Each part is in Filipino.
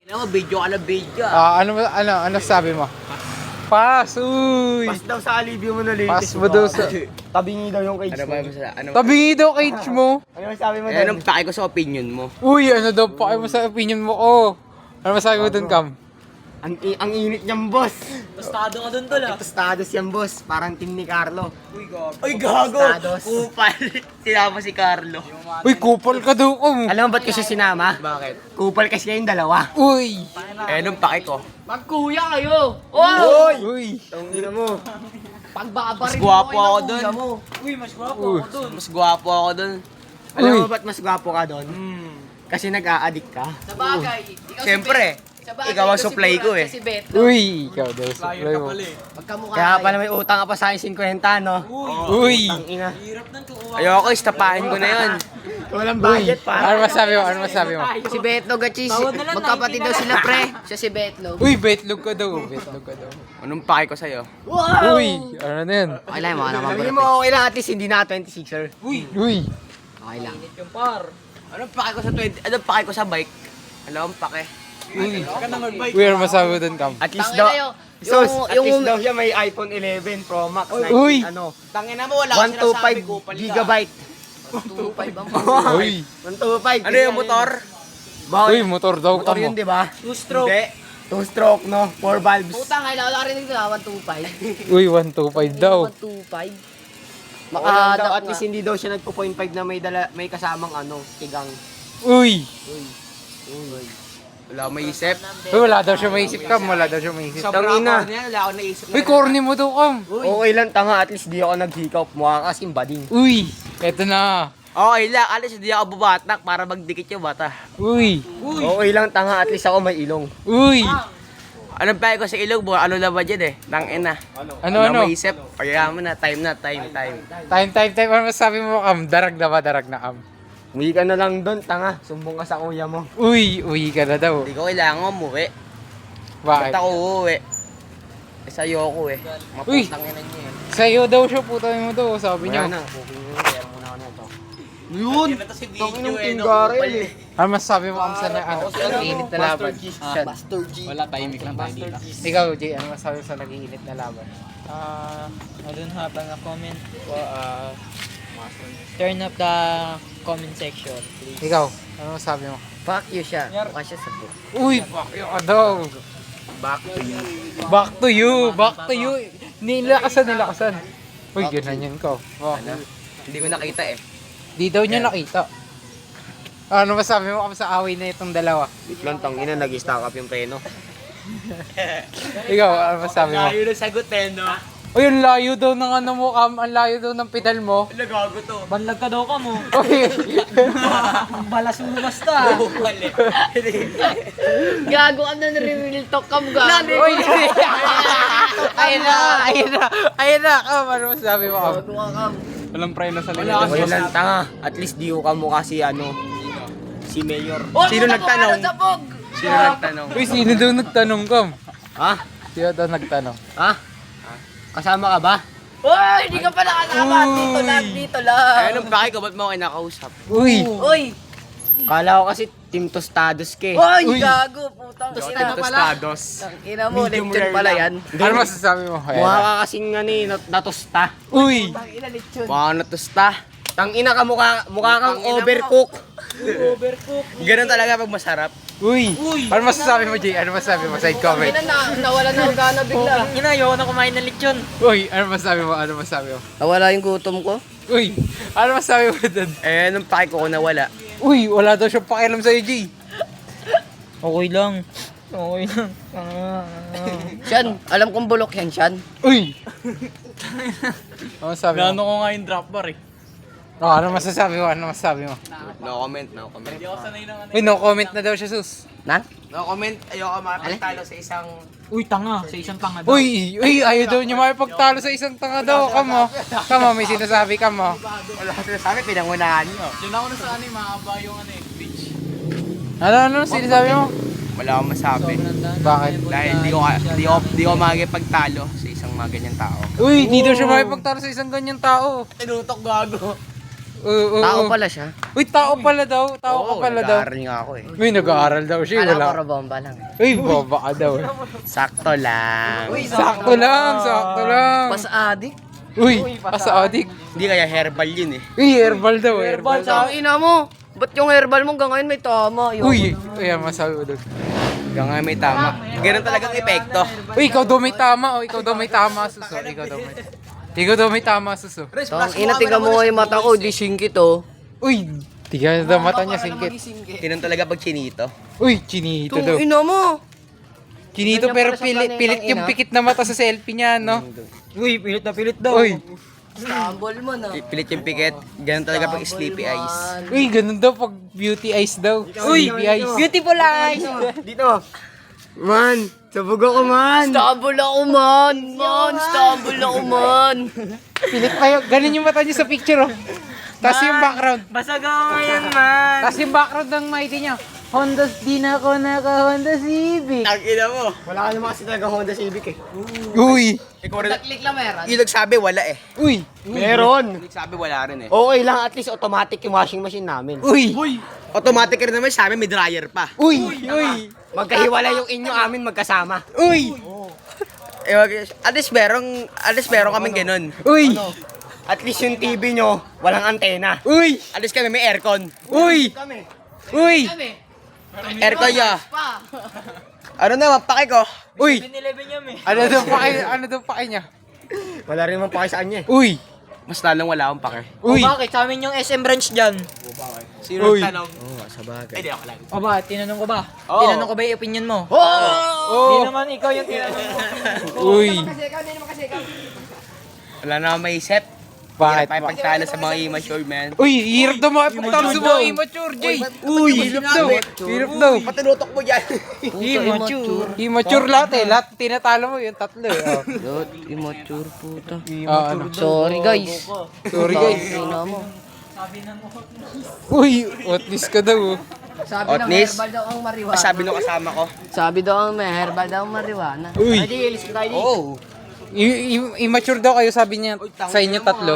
Ano, video ka na video. Ano sabi mo? Pass, uy! Pas daw sa alibyo mo na latest. Pass mo daw sa... Tabingi daw yung cage Ano mo. ba yung masala? Ano? Tabingi daw cage mo. Ano sabi mo Eh, doon? anong pake ko sa opinion mo? Uy, ano daw pa kayo mo sa opinion mo ko? Ano masabi mo dun, Cam? Ang init niyang boss. Tostado ka dun tol ah. Tostados yan boss. Parang team ni Carlo. Uy, gago! Tostados. Kupal! Sinama si Carlo. Uy, kupal ka daw, Cam. Alam mo ba't ko siya sinama? Bakit? Kupal kasi kayong dalawa. Uy! Eh, anong pake ko? Magkuya kayo! Oh! Hoy! Uy! Tangina mo. Pagbabarin Mas gwapo ako ng dun. kuya mo. Uy! Mas gwapo ako dun. Alam Uy. mo ba't mas gwapo ka doon? Kasi nag-a-addict ka. Sa bagay. Ikaw si Siyempre, Bet. Sa bagay, ikaw ang si supply Burak, ko eh. siya Si Bet. Uy! Ikaw daw, supply mo. Magkamukha Kaya kayo. pala may utang ka pa sa akin 50, no? Uy! Tangina. Ayoko, istapahin ko na yun. Walang bayad pa. Ano masabi mo? Ano masabi mo? Si Betlog at si magkapatid daw sila pre. Siya si Betlog. Uy, betlog ka daw. Betlog ka daw. Anong pake ko sa'yo? Uy! Ano na yun? Okay lang, mga naman Sabihin mo okay lang at least hindi na 26er. Uy! Okay lang. Anong pake ko sa 20? Anong pake ko sa bike? Alam mo pake? Uy! Uy, ano masabi mo dun, Cam? At least Tangina daw, kayo. Sus, at least Yung daw siya may iPhone 11 Pro Max. Uy. Ano, Tangina mo, wala ko sinasabi ko. 125 gigabyte. 2.5 ang Uy! 125. Ano yung motor? Uy, motor daw, Motor Cam. yun, di ba? Two-stroke. Hindi. 2-stroke, no? 4 valves. Putang, kailangan wala rin nito 125. Uy, 125 daw. 125. Maka daw, Maka, at least hindi daw siya nagpo 0.5 na may kasamang ano, tigang. Uy! Wala akong maisip. Uy, wala daw siya maisip, Cam. Wala daw siya maisip. Sobrang Tangina. ako niya, wala akong naisip. Uy, corny mo daw, Cam. Okay lang, tanga. At least di ako naghikaw. Mukha kasing bading. Uy! Eto na. Okay lang, alis hindi ako bubatak para magdikit yung bata. Uy! Okay lang, tanga. At least ako may ilong. Uy! Anong pake ko sa ilog? Ano na ba dyan eh? Tangina. Ano? maisip? Kaya mo na, time. Time. Ano masabi mo, Cam? Darag na ba? Darag na, Cam. Uwi ka na lang doon, tanga. Sumbong ka sa kuya mo. Uy! Uwi ka na daw. Hindi ko kailangan umuwi. Bakit? Ba't ako uuwi? Eh, sa'yo ako eh. Uy! Maputangin na niya eh. Sa'yo daw siya, putang mo daw. Sabi niya. Wala na. Booking mo. Kaya muna ako na ito. Yun! Ito si video Tanginang eh, no? tinggarel Kupal eh. Ano masabi mo, Cam, sa nag-iinit na laban? Master G. Wala, tahimik lang tayo dito. Ikaw, Jay, ano masabi mo sa nag-iinit na laban? I don't have a comment. Turn up the comment section, please. Ikaw, ano masabi mo? Fuck you siya. Mukha siya sa book. Uy! Fuck you ka daw. Back to you. Back to you! Back to you! Nilakasan. Uy, ganun yun ko. Oh. Hindi ko nakita eh. Di daw niya nakita. Ano masabi mo kami sa away na itong dalawa? Biglang tangina, nag-stack up yung preno. Ikaw, ano masabi mo? Ayaw na sagot eh, no? Uy, ang layo daw ng ano mo, Cam. Ang layo daw ng pedal mo. Nagago to. Banlag ka daw ka mo. Uy! Balas mo basta. Mali. Gago ka na real talk kam gago. Uy! Ayun na, Cam. Ano masabi mo, Cam? Gago ka kam. Walang preno sa Wala linya. Okay lang, tanga. At least di ko kamukha si ano, si Mayor. Sino nagtanong? Sa bog. Sino nagtanong? Uy, sino daw nagtanong, Cam? Ha? Sino daw nagtanong? Ha? Kasama ka ba? Uy, hindi ka pala kasama. Dito lang. Ay, anong pake ko? Ba't mo ako kinakausap? Uy! Uy. Kala ko kasi Team Tostados ka eh. Uy, gago. Putang Ito ina. tostados. Ina mo, Medium lechon rare pala lang. yan. Ano masasabi mo? Mukha ka kasing ano eh, natusta. Uy! Putang ina, lechon. Baka natusta. Tangina ka mukha kang Tangina mo. overcook. Ganun talaga pag masarap. Uy! Ano masasabi mo, Jay? Ano masasabi mo? Side comment. Ina na, nawala na ang gana bigla. Ayoko na kumain ng lechon. Uy! Ano masasabi mo? Ano masabi mo? Nawala yung gutom ko. Uy! Ano masasabi mo doon? Eh, anong pake ko kung nawala? Uy! Wala daw siyang pakialam sa'yo, Jay. Okay lang. Siyan, alam kong bulok yan, Siyan. Uy! Ano masabi mo? ko nga yung drop bar eh. Oh, ano masasabi mo? Ano masasabi mo? No comment. Uy, no comment na daw siya, sus. Na? No comment. Ayoko makapagtalo sa isang... Uy, tanga. Sa isang tanga daw. Uy! Ayaw daw niya makipagtalo sa isang tanga daw. Kamo. May sinasabi ka mo. Wala ka sinasabi, pinangunahan nyo. Diyan ako na sa ano mahaba yung ano beach. Ano sinasabi mo? Wala akong masabi. Bakit? Dahil di ko makikipagtalo sa isang mga ganyang tao. Uy, di daw siya makipagtalo sa isang ganyang tao. Tinutok gago. Tao pala siya. Uy, tao pala daw. Tao ka pala daw. nag-aaral nga ako eh. Uy, nag-aaral daw siya. Kala ko Wala. robomba lang. Uy, boba ka daw. Sakto lang. Sakto lang, sakto lang. Pas-adik. Uy, pasa-adik. Hindi kaya herbal yun eh. Uy, herbal daw, herbal daw. Ang ina mo. Ba't yung herbal mo hanggang ngayon may tama? Uy, ayan, masabi ko doon. Hanggang nga may tama. Ganun talagang epekto. Uy, ikaw daw may tama. Ikaw daw may tama, suso. Ikaw daw may tama, suso. Ang ina, tingnan mo nga yung mata ko. Di singkit oh. Uy, tiga daw mata niya, singkit. Ganun talaga pag chinito. Uy, chinito daw. Tung ina mo. Chinito pero pilit yung pikit na mata sa selfie niya, no? Uy, pilit na pilit daw. Uy, Stumble mo na. Pilit yung pikit. Ganun talaga pag sleepy eyes. uy, ganun daw pag beauty eyes daw. Uy, Sleepy eyes. beautiful eyes. Dito. Man, sabog ako man. Stumble ako man. Stumble ako man. Pilit pa yun. Ganun yung mata niya sa picture, oh. Tapos yung background. Basag ako ngayon, man. Tapos yung background ng mighty niya. Honda, di na ako naka-Honda Civic. Ang ina mo. Wala ka naman kasi talagang Honda Civic eh. Uy, Ikaw rin. Click lang meron. Yung nagsabi wala eh. uy, Meron. Yung nagsabi wala rin eh. Okay lang, at least automatic yung washing machine namin. uy, Automatic rin naman sa amin, may dryer pa. uy, uy, Magkahiwalay yung inyo, amin magkasama. uy, At least meron kaming ganun. uy, At least yung TV nyo, walang antena. uy, At least kami may aircon. uy, uy, Aircon ya. Ano naman, pake ko? uy. 11 yan, eh. Ano daw pa niya? Wala rin man pa sa kanya eh. Uy, Mas lalong wala akong pake. uy, Bakit? Sa amin yung SM branch dyan. Sino Uy. nagtanong? Sa bagay. Ay, di ako lang. O ba, tinanong ko ba? Oo. Tinanong ko ba yung opinion mo? oh, Hindi naman ikaw yung tinanong mo. uy. Wala na akong maisip. Bakit? Hirap pagtalo sa mga immature, man. Uy, hirap daw makipagtalo sa mga immature, Jay. Uy, hirap daw. Hirap daw. Patinutok mo dyan. Immature. Immature lahat eh. Lahat tinatalo mo yung tatlo eh. Oh. Dot, immature puta. Ano? Sorry guys. Sorry guys. Tingnan mo. Uy, otlis ka daw. Oh. Sabi ng Otnis? herbal daw ang marijuana. Sabi nung kasama ko. Sabi daw ang may herbal daw ang marijuana. Uy, Oo. immature daw kayo sabi niya sa inyo tatlo.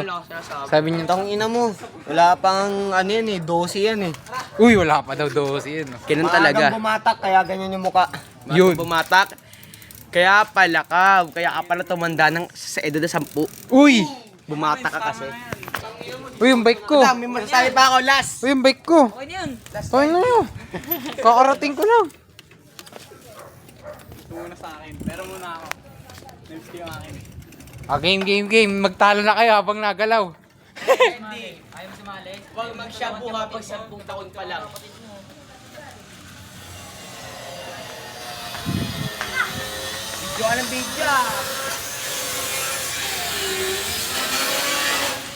Sabi niya, Tang ina mo, wala pang ano yan eh, 12 yan eh. uy, wala pa daw 12 yun. Oh. Ganun Maagang talaga. bumatak, kaya ganyan yung muka. Yun. Bumatak. Kaya pala ka. Kaya ka pala tumanda ng sa edad na 10. Uy, Bumatak ka kasi. uy, yung bike ko. May masasabi pa ako last. Uy, yung bike ko. Okay na yun. Okay na yun. Kakarating ko lang. Muna sa akin. Pero muna ako. Next yung akin. Game. Magtalo na kayo habang nagalaw. Ayaw mo sumali? Huwag mag-shampoo ha pag 10 taon pa lang. Video ka ng video.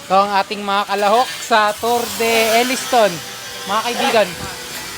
Ito ang ating mga kalahok sa Tour de Elliston. Mga kaibigan,